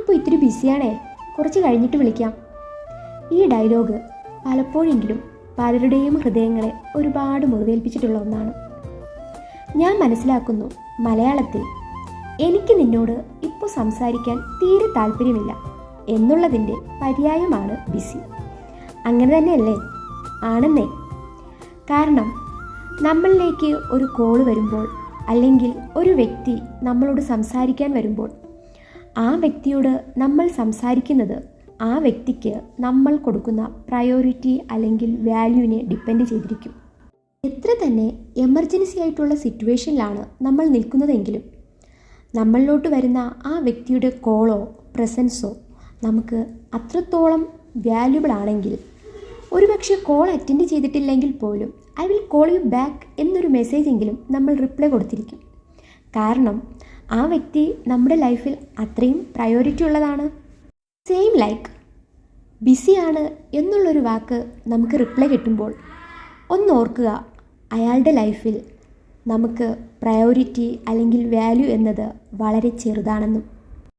ഇപ്പോൾ ഇത്തിരി ബിസിയാണേ, കുറച്ച് കഴിഞ്ഞിട്ട് വിളിക്കാം. ഈ ഡയലോഗ് പലപ്പോഴെങ്കിലും പലരുടെയും ഹൃദയങ്ങളെ ഒരുപാട് മുറിവേൽപ്പിച്ചിട്ടുള്ള ഒന്നാണ്. ഞാൻ മനസ്സിലാക്കുന്നു, മലയാളത്തിൽ എനിക്ക് നിന്നോട് ഇപ്പോൾ സംസാരിക്കാൻ തീരെ താല്പര്യമില്ല എന്നുള്ളതിൻ്റെ പര്യായമാണ് ബിസി. അങ്ങനെ തന്നെയല്ലേ? ആണെന്നേ. കാരണം നമ്മളിലേക്ക് ഒരു കോള് വരുമ്പോൾ, അല്ലെങ്കിൽ ഒരു വ്യക്തി നമ്മളോട് സംസാരിക്കാൻ വരുമ്പോൾ, ആ വ്യക്തിയോട് നമ്മൾ സംസാരിക്കുന്നത് ആ വ്യക്തിക്ക് നമ്മൾ കൊടുക്കുന്ന പ്രയോറിറ്റി അല്ലെങ്കിൽ വാല്യൂവിനെ ഡിപ്പെൻഡ് ചെയ്തിരിക്കും. എത്ര തന്നെ എമർജൻസി ആയിട്ടുള്ള സിറ്റുവേഷനിലാണ് നമ്മൾ നിൽക്കുന്നതെങ്കിലും നമ്മളിലോട്ട് വരുന്ന ആ വ്യക്തിയുടെ കോളോ പ്രസൻസോ നമുക്ക് അത്രത്തോളം വാല്യുബിൾ ആണെങ്കിൽ, ഒരുപക്ഷെ കോൾ അറ്റൻഡ് ചെയ്തിട്ടില്ലെങ്കിൽ പോലും I will call you back എന്നൊരു മെസ്സേജെങ്കിലും നമ്മൾ റിപ്ലൈ കൊടുത്തിരിക്കും. കാരണം ആ വ്യക്തി നമ്മുടെ ലൈഫിൽ അത്രയും പ്രയോറിറ്റി ഉള്ളതാണ്. സെയിം ലൈക്ക് ബിസിയാണ് എന്നുള്ളൊരു വാക്ക് നമുക്ക് റിപ്ലൈ കിട്ടുമ്പോൾ ഒന്ന് ഓർക്കുക, അയാളുടെ ലൈഫിൽ നമുക്ക് പ്രയോറിറ്റി അല്ലെങ്കിൽ വാല്യൂ എന്നത് വളരെ ചെറുതാണെന്നും.